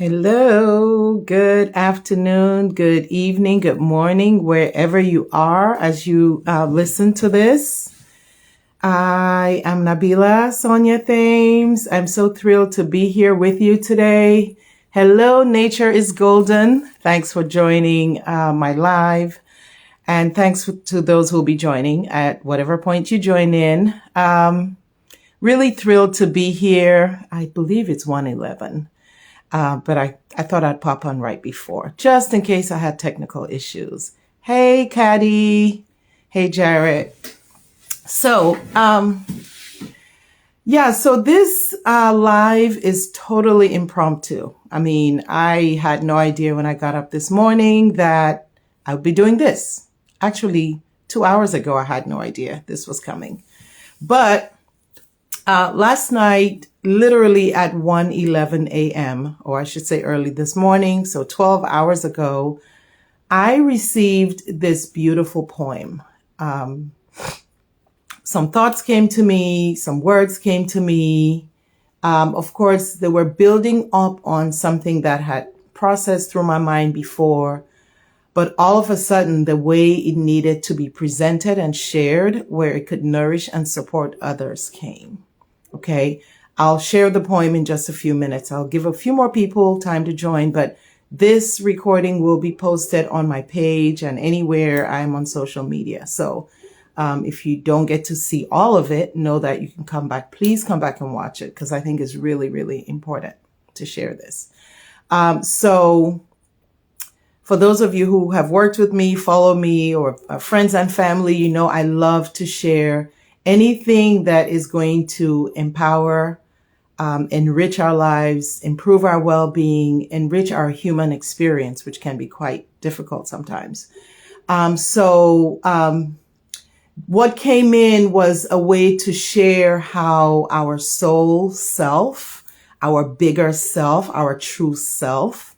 Hello, good afternoon, good evening, good morning, wherever you are as you listen to this. I am Nabila Sonia Thames. I'm so thrilled to be here with you today. Hello, Nature is Golden. Thanks for joining my live. And thanks to those who will be joining at whatever point you join in. Really thrilled to be here. I believe it's 1:11. But I thought I'd pop on right before, just in case I had technical issues. Hey, Caddy. Hey, Jarrett. So, so this live is totally impromptu. I mean, I had no idea when I got up this morning that I would be doing this. Actually, 2 hours ago, I had no idea this was coming. But last night, literally at 1:11 a.m., or I should say early this morning, so 12 hours ago, I received this beautiful poem. Some thoughts came to me, some words came to me. Of course, they were building up on something that had processed through my mind before, but all of a sudden, the way it needed to be presented and shared, where it could nourish and support others, came. Okay, I'll share the poem in just a few minutes. I'll give a few more people time to join, but this recording will be posted on my page and anywhere I'm on social media. So if you don't get to see all of it, know that you can come back. Please come back and watch it because I think it's really, really important to share this. So for those of you who have worked with me, follow me, or friends and family, you know I love to share anything that is going to empower, enrich our lives, improve our well-being, enrich our human experience, which can be quite difficult sometimes. What came in was a way to share how our soul self, our bigger self, our true self,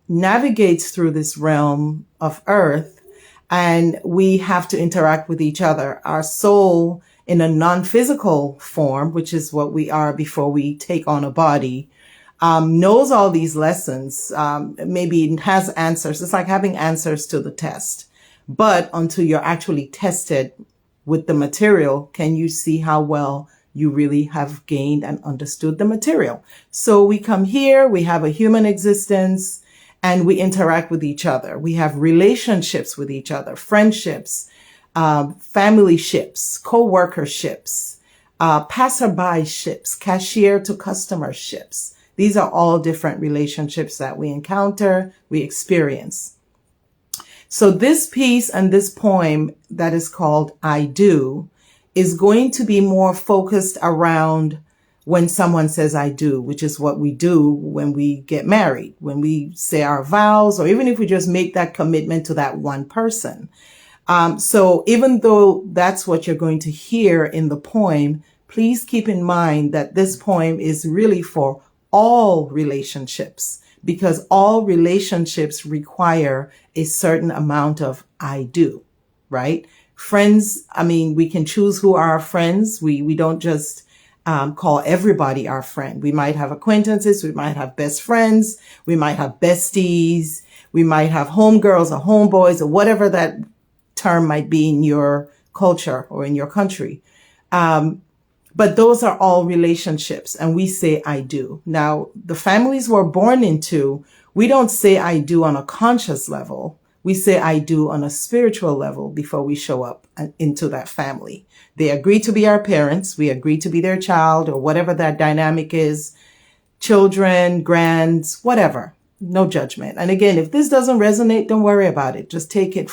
navigates through this realm of earth. And we have to interact with each other. Our soul in a non-physical form, which is what we are before we take on a body, knows all these lessons. Maybe it has answers. It's like having answers to the test. But until you're actually tested with the material, can you see how well you really have gained and understood the material? So we come here, we have a human existence, and we interact with each other. We have relationships with each other, friendships, family ships, co-workerships, passerby ships, cashier to customer ships. These are all different relationships that we encounter, we experience. So this piece and this poem that is called I Do is going to be more focused around when someone says I do, which is what we do when we get married, when we say our vows, or even if we just make that commitment to that one person. So even though that's what you're going to hear in the poem, please keep in mind that this poem is really for all relationships, because all relationships require a certain amount of I do, right? Friends, I mean, we can choose who are our friends. We don't just call everybody our friend. We might have acquaintances. We might have best friends. We might have besties. We might have homegirls or homeboys or whatever that term might be in your culture or in your country. But those are all relationships, and we say I do. Now, the families we're born into, we don't say I do on a conscious level. We say I do on a spiritual level before we show up into that family. They agree to be our parents. We agree to be their child, or whatever that dynamic is. Children, grands, whatever. No judgment. And again, if this doesn't resonate, don't worry about it. Just take it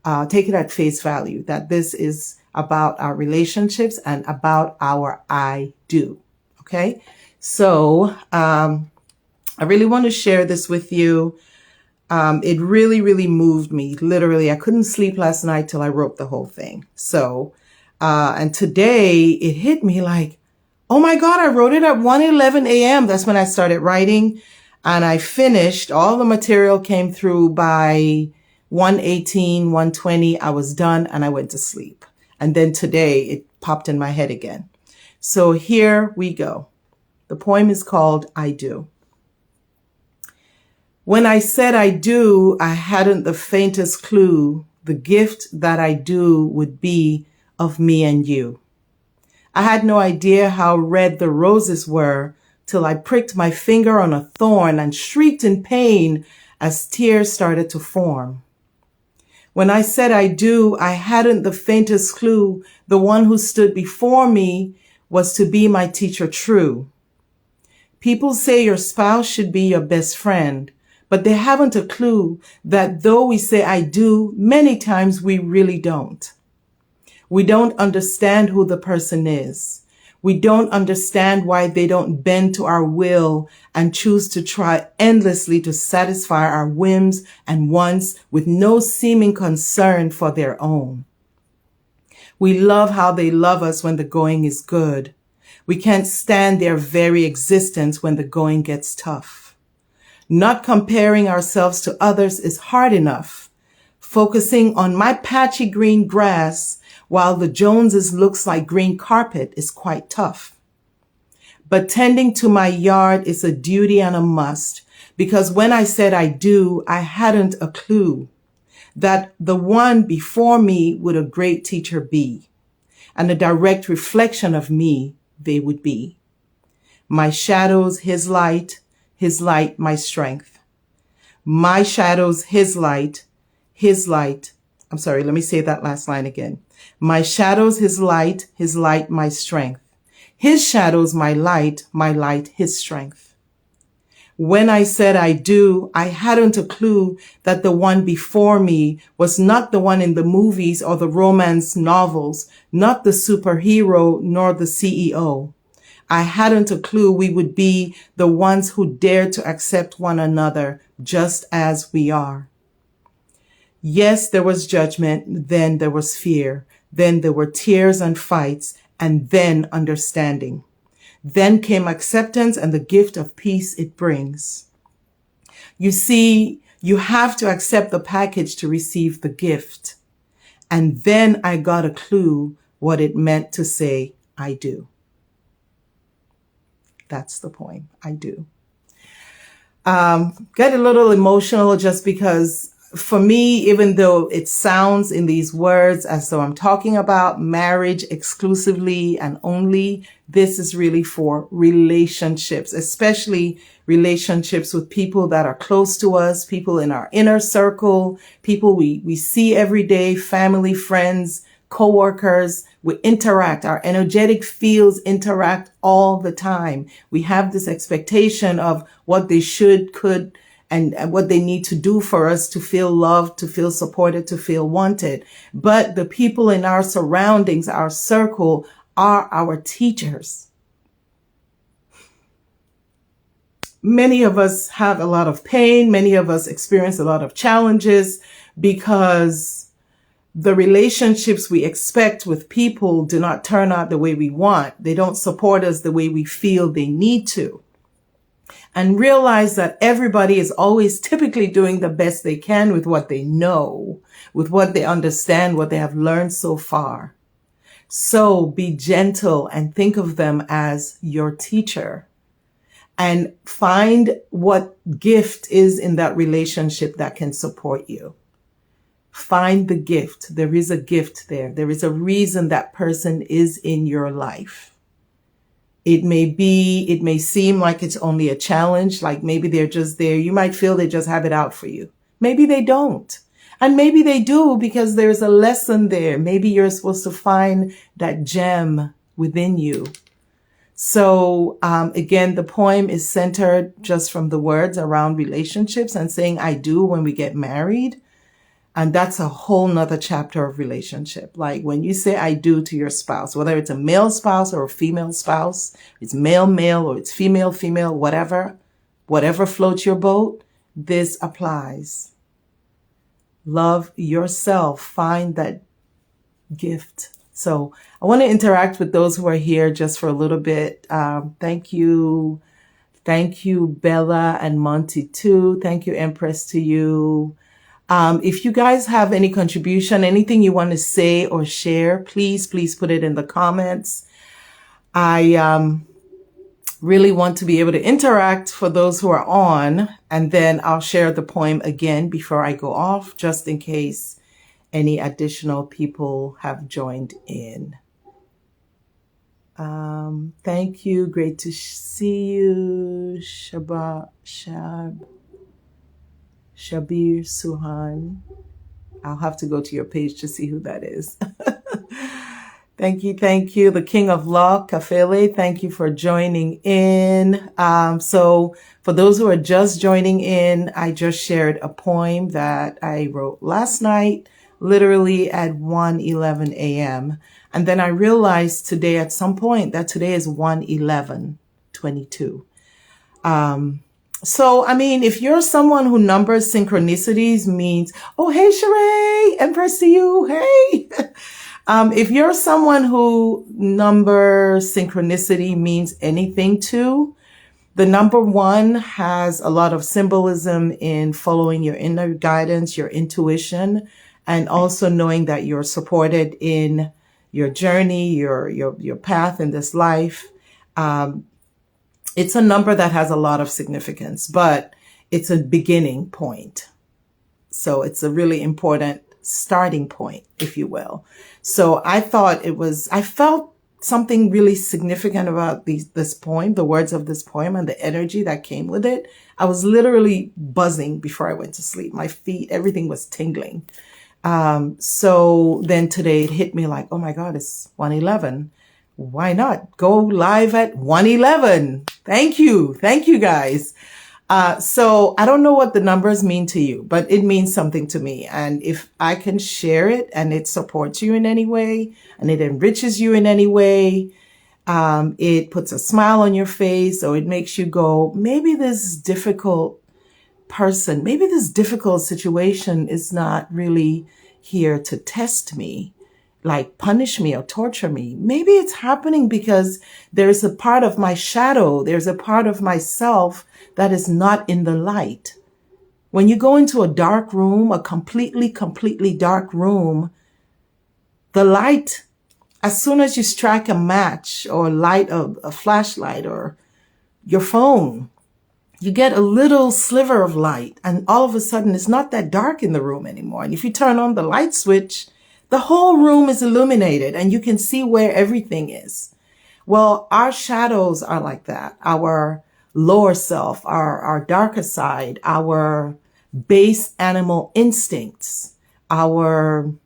at face value, that this is about our relationships and about our I do. Okay. So, I really want to share this with you. It really, really moved me. Literally, I couldn't sleep last night till I wrote the whole thing. So, and today it hit me like, oh my God, I wrote it at 1:11 a.m. That's when I started writing, and I finished. All the material came through by 1:18, 1:20. I was done and I went to sleep. And then today it popped in my head again. So here we go. The poem is called I Do. When I said I do, I hadn't the faintest clue the gift that I do would be of me and you. I had no idea how red the roses were till I pricked my finger on a thorn and shrieked in pain as tears started to form. When I said I do, I hadn't the faintest clue the one who stood before me was to be my teacher true. People say your spouse should be your best friend, but they haven't a clue that though we say I do, many times we really don't. We don't understand who the person is. We don't understand why they don't bend to our will and choose to try endlessly to satisfy our whims and wants with no seeming concern for their own. We love how they love us when the going is good. We can't stand their very existence when the going gets tough. Not comparing ourselves to others is hard enough. Focusing on my patchy green grass while the Joneses looks like green carpet is quite tough. But tending to my yard is a duty and a must, because when I said I do, I hadn't a clue that the one before me would a great teacher be, and a direct reflection of me they would be. My shadows, his light, my strength. My shadows, his light. I'm sorry, let me say that last line again. My shadows, his light, my strength. His shadows, my light, his strength. When I said I do, I hadn't a clue that the one before me was not the one in the movies or the romance novels, not the superhero nor the CEO. I hadn't a clue we would be the ones who dared to accept one another just as we are. Yes, there was judgment, then there was fear, then there were tears and fights, and then understanding. Then came acceptance and the gift of peace it brings. You see, you have to accept the package to receive the gift. And then I got a clue what it meant to say, I do. That's the point. I do. Get a little emotional just because for me, even though it sounds in these words as though I'm talking about marriage exclusively and only, this is really for relationships, especially relationships with people that are close to us, people in our inner circle, people we see every day, family, friends, co-workers. We interact. Our energetic fields interact all the time. We have this expectation of what they should, could, and what they need to do for us to feel loved, to feel supported, to feel wanted. But the people in our surroundings, our circle, are our teachers. Many of us have a lot of pain. Many of us experience a lot of challenges because the relationships we expect with people do not turn out the way we want. They don't support us the way we feel they need to. And realize that everybody is always typically doing the best they can with what they know, with what they understand, what they have learned so far. So be gentle and think of them as your teacher and find what gift is in that relationship that can support you. Find the gift. There is a gift there. There is a reason that person is in your life. It may seem like it's only a challenge, like maybe they're just there. You might feel they just have it out for you. Maybe they don't. And maybe they do because there's a lesson there. Maybe you're supposed to find that gem within you. So again, the poem is centered just from the words around relationships and saying I do when we get married. And that's a whole nother chapter of relationship. Like when you say I do to your spouse, whether it's a male spouse or a female spouse, it's male, or it's female, whatever floats your boat, this applies. Love yourself. Find that gift. So I want to interact with those who are here just for a little bit. Thank you. Thank you, Bella and Monty too. Thank you, Empress, to you. If you guys have any contribution, anything you want to say or share, please put it in the comments. I really want to be able to interact for those who are on, and then I'll share the poem again before I go off, just in case any additional people have joined in. Thank you. Great to see you, Shabir Suhan. I'll have to go to your page to see who that is. Thank you. Thank you. The King of Law, Kafele, thank you for joining in. So for those who are just joining in, I just shared a poem that I wrote last night, literally at 1:11 a.m. And then I realized today at some point that today is 1:11:22. So, I mean, if you're someone who numbers synchronicities means, oh, hey, Sheree, Empress to you, hey. If you're someone who number synchronicity means anything to, the number 1 has a lot of symbolism in following your inner guidance, your intuition, and also knowing that you're supported in your journey, your path in this life. It's a number that has a lot of significance, but it's a beginning point. So it's a really important starting point, if you will. So I thought I felt something really significant about this poem, the words of this poem and the energy that came with it. I was literally buzzing before I went to sleep. My feet, everything was tingling. So then today it hit me like, oh my God, it's 1:11. Why not go live at 1:11? Thank you. Thank you guys. So I don't know what the numbers mean to you, but it means something to me. And if I can share it and it supports you in any way and it enriches you in any way, it puts a smile on your face, or it makes you go, maybe this difficult person, maybe this difficult situation is not really here to test me, like punish me or torture me. Maybe it's happening because there's a part of my shadow, there's a part of myself that is not in the light. When you go into a dark room, a completely dark room, the light, as soon as you strike a match or light a flashlight or your phone, you get a little sliver of light, and all of a sudden it's not that dark in the room anymore. And if you turn on the light switch, the whole room is illuminated and you can see where everything is. Well, our shadows are like that. Our lower self, our darker side, our base animal instincts, the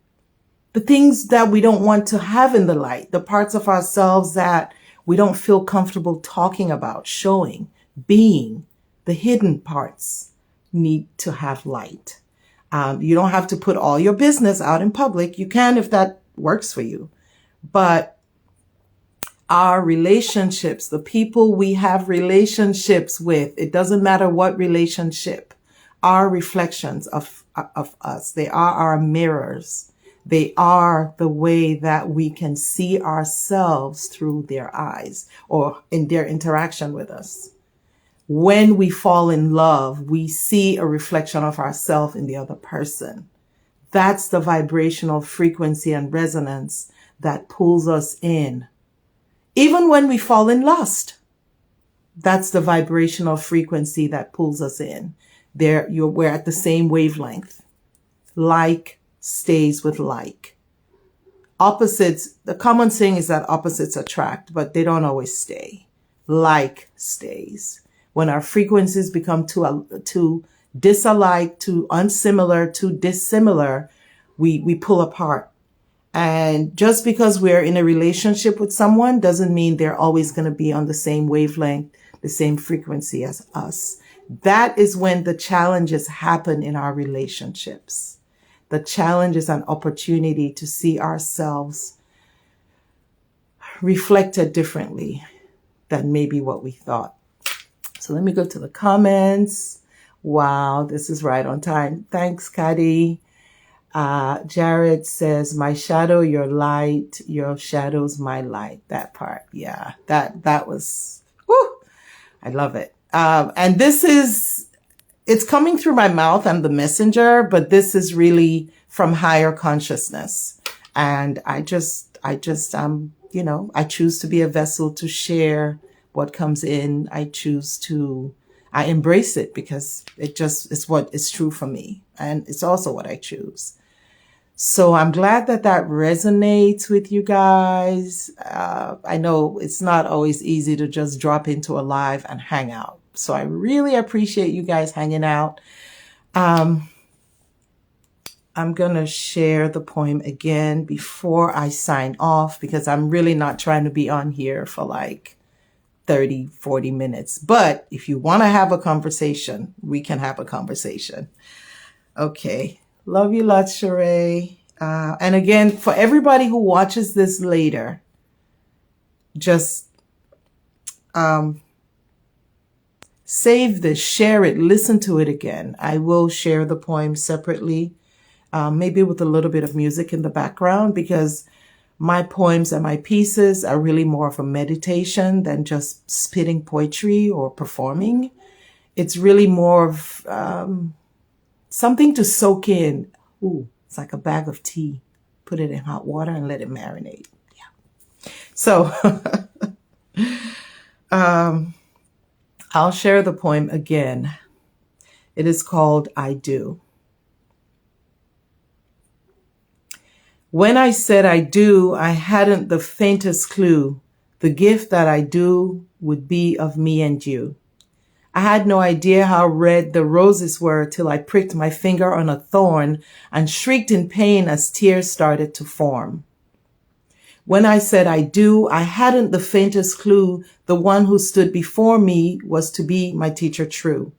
things that we don't want to have in the light, the parts of ourselves that we don't feel comfortable talking about, showing, being, the hidden parts need to have light. You don't have to put all your business out in public. You can if that works for you. But our relationships, the people we have relationships with, it doesn't matter what relationship, are reflections of us. They are our mirrors. They are the way that we can see ourselves through their eyes or in their interaction with us. When we fall in love, we see a reflection of ourselves in the other person. That's the vibrational frequency and resonance that pulls us in. Even when we fall in lust, that's the vibrational frequency that pulls us in. We're at the same wavelength. Like stays with like. Opposites, the common saying is that opposites attract, but they don't always stay. Like stays. When our frequencies become too disalike, too unsimilar, too dissimilar, we pull apart. And just because we're in a relationship with someone doesn't mean they're always going to be on the same wavelength, the same frequency as us. That is when the challenges happen in our relationships. The challenge is an opportunity to see ourselves reflected differently than maybe what we thought. So let me go to the comments. Wow, this is right on time. Thanks, Kadi. Jared says, my shadow, your light, your shadow's my light. That part. Yeah, that was, whoo, I love it. And it's coming through my mouth. I'm the messenger, but this is really from higher consciousness. And I choose to be a vessel to share what comes in, I embrace it because it's what is true for me. And it's also what I choose. So I'm glad that resonates with you guys. I know it's not always easy to just drop into a live and hang out. So I really appreciate you guys hanging out. I'm going to share the poem again before I sign off because I'm really not trying to be on here for like 30, 40 minutes. But if you want to have a conversation, we can have a conversation. Okay. Love you lots, Sheree. And again, for everybody who watches this later, just save this, share it, listen to it again. I will share the poem separately, maybe with a little bit of music in the background, because my poems and my pieces are really more of a meditation than just spitting poetry or performing. It's really more of something to soak in. Ooh, it's like a bag of tea. Put it in hot water and let it marinate. Yeah. So I'll share the poem again. It is called I Do. When I said I do, I hadn't the faintest clue the gift that I do would be of me and you. I had no idea how red the roses were till I pricked my finger on a thorn and shrieked in pain as tears started to form. When I said I do, I hadn't the faintest clue the one who stood before me was to be my teacher true.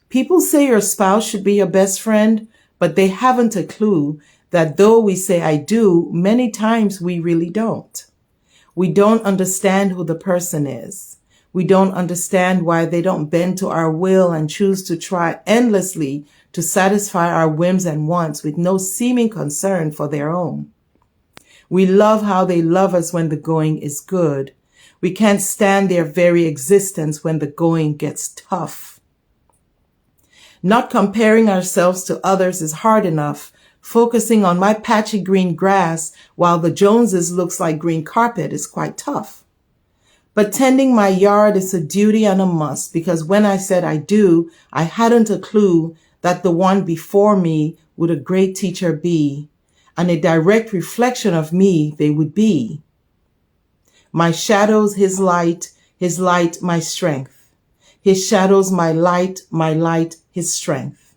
People say your spouse should be your best friend, but they haven't a clue that though we say I do, many times we really don't. We don't understand who the person is. We don't understand why they don't bend to our will and choose to try endlessly to satisfy our whims and wants with no seeming concern for their own. We love how they love us when the going is good. We can't stand their very existence when the going gets tough. Not comparing ourselves to others is hard enough. Focusing on my patchy green grass while the Joneses looks like green carpet is quite tough. But tending my yard is a duty and a must because when I said I do, I hadn't a clue that the one before me would a great teacher be, and a direct reflection of me they would be. My shadows, his light, my strength. His shadows, my light, his strength.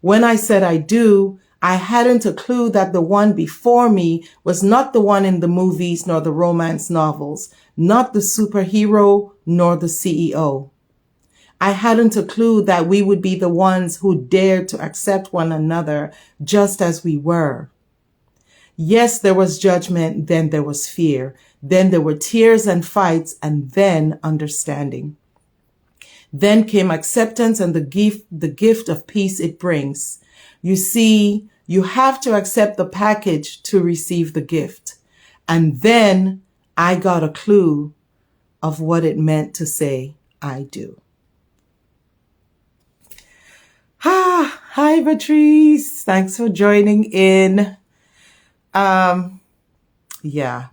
When I said I do, I hadn't a clue that the one before me was not the one in the movies nor the romance novels, not the superhero nor the CEO. I hadn't a clue that we would be the ones who dared to accept one another just as we were. Yes, there was judgment, then there was fear, then there were tears and fights, and then understanding. Then came acceptance and the gift of peace it brings. You see, you have to accept the package to receive the gift. And then I got a clue of what it meant to say, I do. Hi, Patrice. Thanks for joining in. Yeah,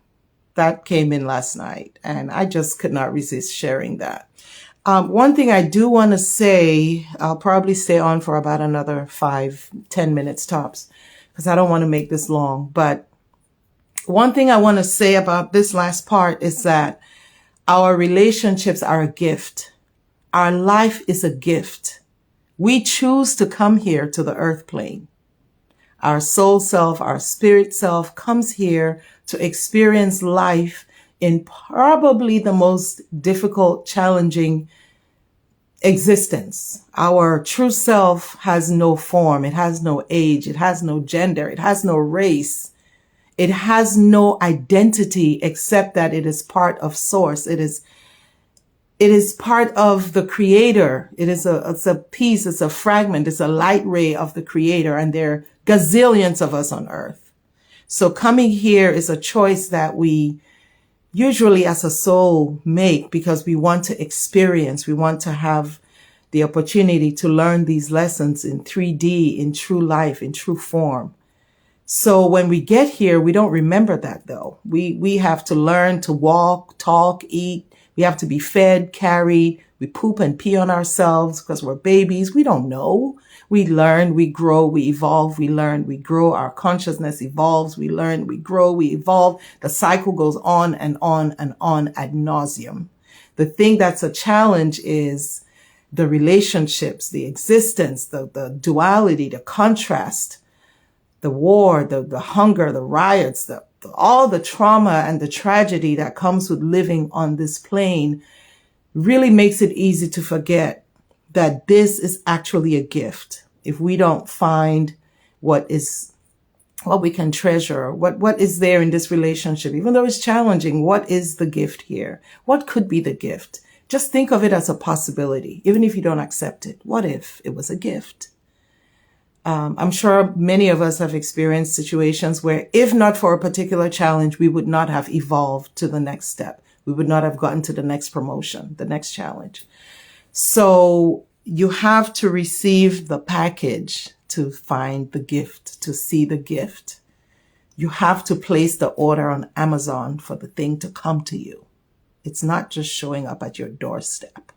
that came in last night and I just could not resist sharing that. One thing I do want to say, I'll probably stay on for about another 5-10 minutes tops because I don't want to make this long. But one thing I want to say about this last part is that our relationships are a gift. Our life is a gift. We choose to come here to the earth plane. Our soul self, our spirit self comes here to experience life in probably the most difficult, challenging existence. Our true self has no form. It has no age. It has no gender. It has no race. It has no identity except that it is part of source. It is part of the creator. It's a piece. It's a fragment. It's a light ray of the creator. And there are gazillions of us on earth. So coming here is a choice that we usually as a soul make because we want to experience, we want to have the opportunity to learn these lessons in 3D, in true life, in true form. So when we get here, we don't remember that though. We have to learn to walk, talk, eat, We have to be fed, carried. We poop and pee on ourselves because we're babies. We don't know. We learn, we grow, we evolve, we learn, we grow. Our consciousness evolves. We learn, we grow, we evolve. The cycle goes on and on and on ad nauseum. The thing that's a challenge is the relationships, the existence, the duality, the contrast, the war, the hunger, the riots, all the trauma and the tragedy that comes with living on this plane really makes it easy to forget that this is actually a gift. If we don't find what we can treasure, what is there in this relationship, even though it's challenging, what is the gift here? What could be the gift? Just think of it as a possibility, even if you don't accept it. What if it was a gift? I'm sure many of us have experienced situations where if not for a particular challenge, we would not have evolved to the next step. We would not have gotten to the next promotion, the next challenge. So you have to receive the package to find the gift, to see the gift. You have to place the order on Amazon for the thing to come to you. It's not just showing up at your doorstep.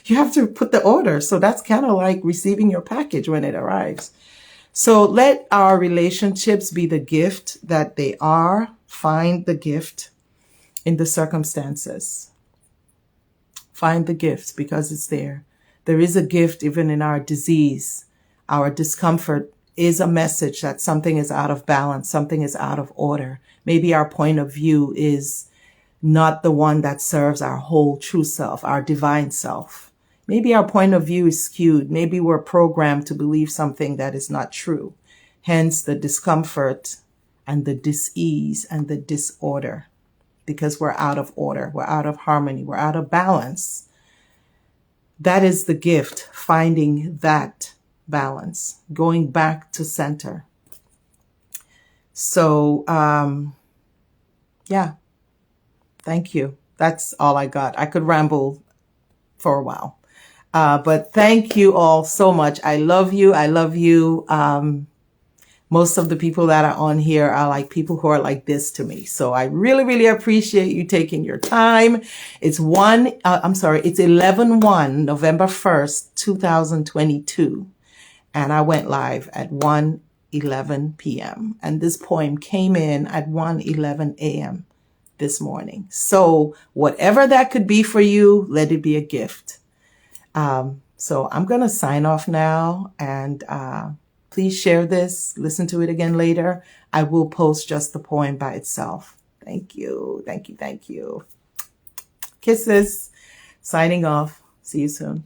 You have to put the order. So that's kind of like receiving your package when it arrives. So let our relationships be the gift that they are. Find the gift in the circumstances. Find the gift because it's there. There is a gift even in our disease. Our discomfort is a message that something is out of balance, something is out of order. Maybe our point of view is not the one that serves our whole true self, our divine self. Maybe our point of view is skewed. Maybe we're programmed to believe something that is not true. Hence the discomfort and the dis-ease and the disorder, because we're out of order, we're out of harmony, we're out of balance. That is the gift, finding that balance, going back to center. So, yeah, thank you. That's all I got. I could ramble for a while. But thank you all so much. I love you. I love you. Most of the people that are on here are like people who are like this to me. So I really, really appreciate you taking your time. It's 11/1, November 1st, 2022. And I went live at 1:11 p.m. And this poem came in at 1:11 a.m. this morning. So whatever that could be for you, let it be a gift. So I'm going to sign off now, and please share this, listen to it again later. I will post just the poem by itself. Thank you. Thank you. Thank you. Kisses. Signing off. See you soon.